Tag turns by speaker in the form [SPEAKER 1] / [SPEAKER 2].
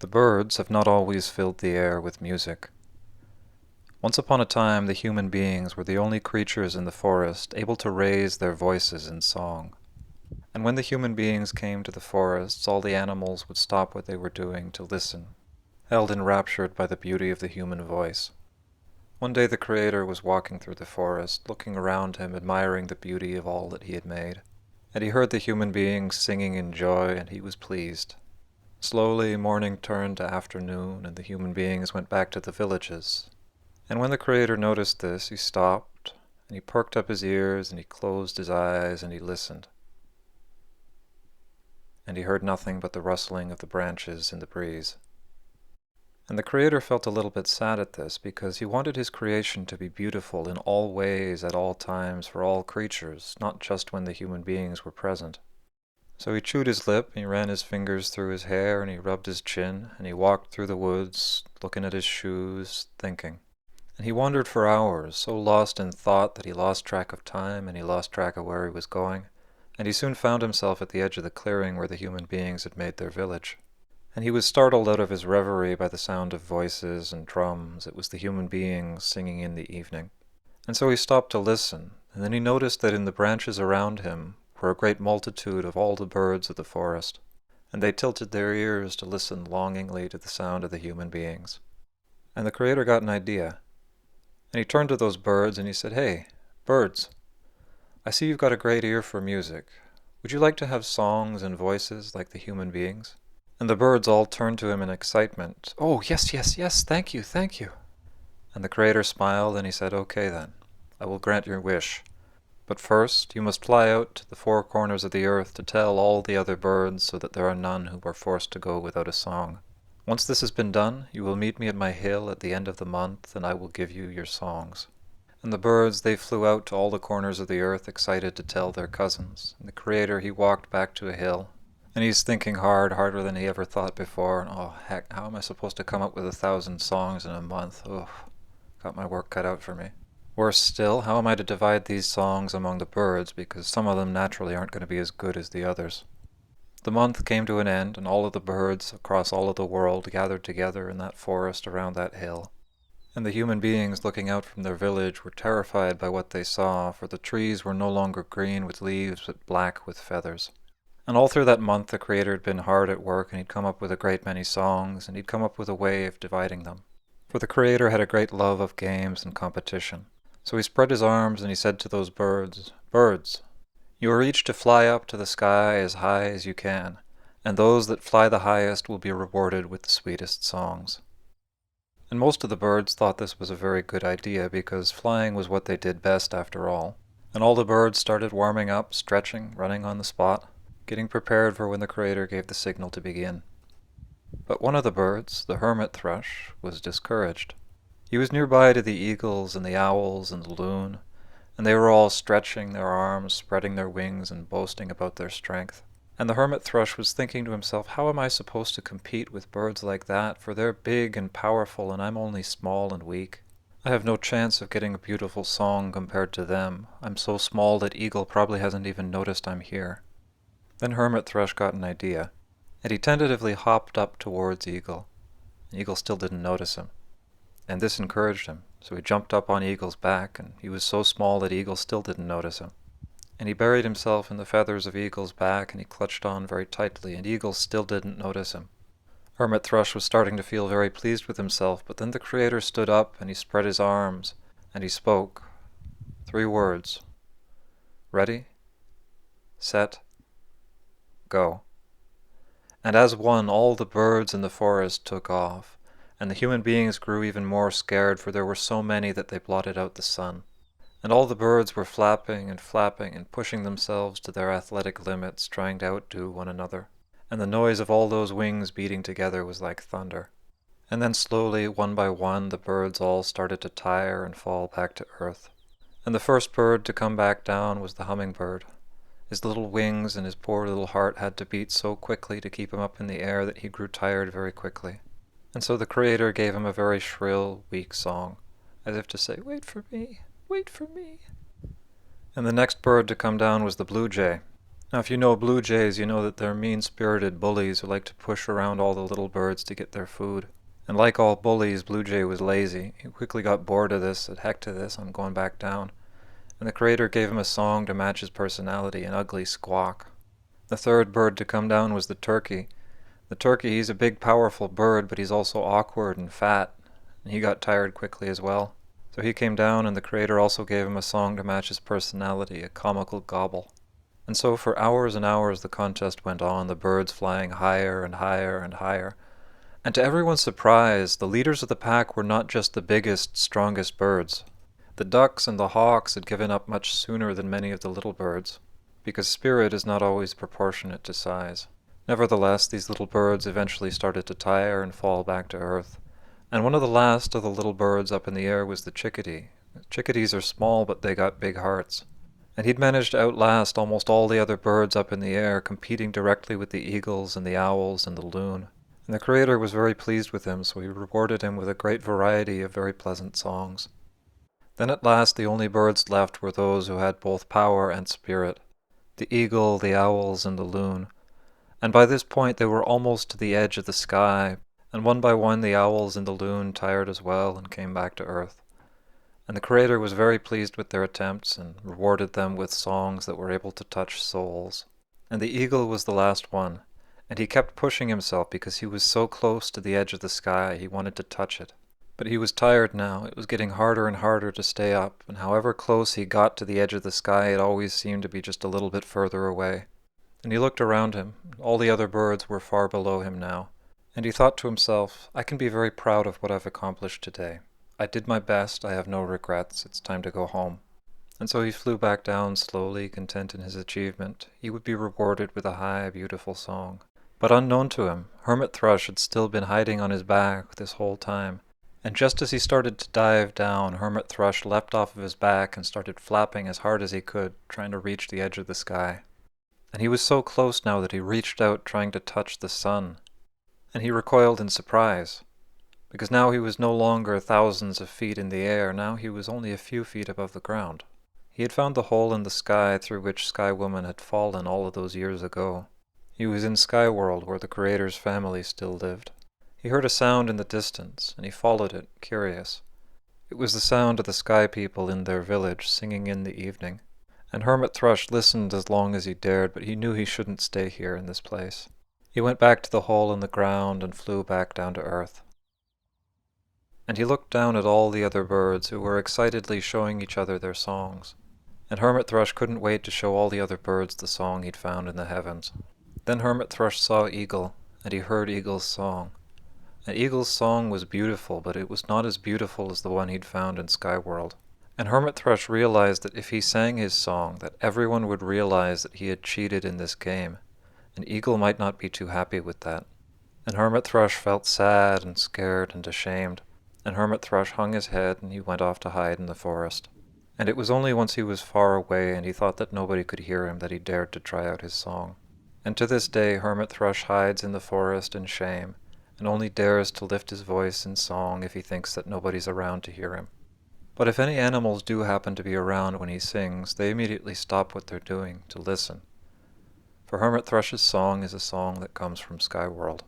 [SPEAKER 1] The birds have not always filled the air with music. Once upon a time, the human beings were the only creatures in the forest able to raise their voices in song. And when the human beings came to the forests, all the animals would stop what they were doing to listen, held enraptured by the beauty of the human voice. One day the Creator was walking through the forest, looking around him, admiring the beauty of all that he had made. And he heard the human beings singing in joy, and he was pleased. Slowly, morning turned to afternoon, and the human beings went back to the villages. And when the Creator noticed this, he stopped, and he perked up his ears, and he closed his eyes, and he listened. And he heard nothing but the rustling of the branches in the breeze. And the Creator felt a little bit sad at this, because he wanted his creation to be beautiful in all ways, at all times, for all creatures, not just when the human beings were present. So he chewed his lip, and he ran his fingers through his hair, and he rubbed his chin, and he walked through the woods, looking at his shoes, thinking. And he wandered for hours, so lost in thought that he lost track of time, and he lost track of where he was going, and he soon found himself at the edge of the clearing where the human beings had made their village. And he was startled out of his reverie by the sound of voices and drums. It was the human beings singing in the evening. And so he stopped to listen, and then he noticed that in the branches around him were a great multitude of all the birds of the forest, and they tilted their ears to listen longingly to the sound of the human beings. And the Creator got an idea, and he turned to those birds and he said, "Hey, birds, I see you've got a great ear for music. Would you like to have songs and voices like the human beings?" And the birds all turned to him in excitement. "Oh, yes, yes, yes, thank you, thank you." And the Creator smiled and he said, "Okay then, I will grant your wish. But first, you must fly out to the four corners of the earth to tell all the other birds so that there are none who are forced to go without a song. Once this has been done, you will meet me at my hill at the end of the month, and I will give you your songs." And the birds, they flew out to all the corners of the earth, excited to tell their cousins. And the Creator, he walked back to a hill, and he's thinking harder than he ever thought before. And oh heck, how am I supposed to come up with 1,000 songs in a month? Oh, got my work cut out for me. Worse still, how am I to divide these songs among the birds, because some of them naturally aren't going to be as good as the others? The month came to an end, and all of the birds across all of the world gathered together in that forest around that hill. And the human beings looking out from their village were terrified by what they saw, for the trees were no longer green with leaves, but black with feathers. And all through that month the Creator had been hard at work, and he'd come up with a great many songs, and he'd come up with a way of dividing them. For the Creator had a great love of games and competition. So he spread his arms and he said to those birds, "Birds, you are each to fly up to the sky as high as you can, and those that fly the highest will be rewarded with the sweetest songs." And most of the birds thought this was a very good idea, because flying was what they did best after all. And all the birds started warming up, stretching, running on the spot, getting prepared for when the Creator gave the signal to begin. But one of the birds, the hermit thrush, was discouraged. He was nearby to the eagles and the owls and the loon, and they were all stretching their arms, spreading their wings, and boasting about their strength. And the hermit thrush was thinking to himself, how am I supposed to compete with birds like that, for they're big and powerful, and I'm only small and weak. I have no chance of getting a beautiful song compared to them. I'm so small that Eagle probably hasn't even noticed I'm here. Then Hermit Thrush got an idea, and he tentatively hopped up towards Eagle. Eagle still didn't notice him. And this encouraged him, so he jumped up on Eagle's back, and he was so small that Eagle still didn't notice him. And he buried himself in the feathers of Eagle's back, and he clutched on very tightly, and Eagle still didn't notice him. Hermit Thrush was starting to feel very pleased with himself, but then the Creator stood up, and he spread his arms, and he spoke 3 words. Ready, set, go. And as one, all the birds in the forest took off, and the human beings grew even more scared, for there were so many that they blotted out the sun. And all the birds were flapping and pushing themselves to their athletic limits, trying to outdo one another. And the noise of all those wings beating together was like thunder. And then slowly, one by one, the birds all started to tire and fall back to earth. And the first bird to come back down was the hummingbird. His little wings and his poor little heart had to beat so quickly to keep him up in the air that he grew tired very quickly. And so the Creator gave him a very shrill, weak song, as if to say, "Wait for me, wait for me." And the next bird to come down was the blue jay. Now, if you know blue jays, you know that they're mean-spirited bullies who like to push around all the little birds to get their food. And like all bullies, Blue Jay was lazy. He quickly got bored of this, said, "Heck to this, I'm going back down." And the creator gave him a song to match his personality, an ugly squawk. The third bird to come down was the turkey. The turkey, he's a big, powerful bird, but he's also awkward and fat, and he got tired quickly as well. So he came down, and the creator also gave him a song to match his personality, a comical gobble. And so for hours and hours the contest went on, the birds flying higher and higher and higher. And to everyone's surprise, the leaders of the pack were not just the biggest, strongest birds. The ducks and the hawks had given up much sooner than many of the little birds, because spirit is not always proportionate to size. Nevertheless, these little birds eventually started to tire and fall back to earth. And one of the last of the little birds up in the air was the chickadee. Chickadees are small, but they got big hearts. And he'd managed to outlast almost all the other birds up in the air, competing directly with the eagles and the owls and the loon. And the creator was very pleased with him, so he rewarded him with a great variety of very pleasant songs. Then at last the only birds left were those who had both power and spirit, the eagle, the owls, and the loon. And by this point they were almost to the edge of the sky, and one by one the owls and the loon tired as well and came back to earth. And the creator was very pleased with their attempts and rewarded them with songs that were able to touch souls. And the eagle was the last one, and he kept pushing himself because he was so close to the edge of the sky he wanted to touch it. But he was tired now. It was getting harder and harder to stay up, and however close he got to the edge of the sky, it always seemed to be just a little bit further away. And he looked around him. All the other birds were far below him now. And he thought to himself, "I can be very proud of what I've accomplished today. I did my best, I have no regrets, it's time to go home." And so he flew back down slowly, content in his achievement. He would be rewarded with a high, beautiful song. But unknown to him, Hermit Thrush had still been hiding on his back this whole time. And just as he started to dive down, Hermit Thrush leapt off of his back and started flapping as hard as he could, trying to reach the edge of the sky. And he was so close now that he reached out, trying to touch the sun. And he recoiled in surprise, because now he was no longer thousands of feet in the air, now he was only a few feet above the ground. He had found the hole in the sky through which Sky Woman had fallen all of those years ago. He was in Sky World, where the Creator's family still lived. He heard a sound in the distance, and he followed it, curious. It was the sound of the Sky People in their village singing in the evening. And Hermit Thrush listened as long as he dared, but he knew he shouldn't stay here in this place. He went back to the hole in the ground and flew back down to earth. And he looked down at all the other birds who were excitedly showing each other their songs. And Hermit Thrush couldn't wait to show all the other birds the song he'd found in the heavens. Then Hermit Thrush saw Eagle, and he heard Eagle's song. And Eagle's song was beautiful, but it was not as beautiful as the one he'd found in Sky World. And Hermit Thrush realized that if he sang his song, that everyone would realize that he had cheated in this game, and Eagle might not be too happy with that. And Hermit Thrush felt sad and scared and ashamed. And Hermit Thrush hung his head and he went off to hide in the forest. And it was only once he was far away and he thought that nobody could hear him that he dared to try out his song. And to this day Hermit Thrush hides in the forest in shame, and only dares to lift his voice in song if he thinks that nobody's around to hear him. But if any animals do happen to be around when he sings, they immediately stop what they're doing to listen. For Hermit Thrush's song is a song that comes from Sky World.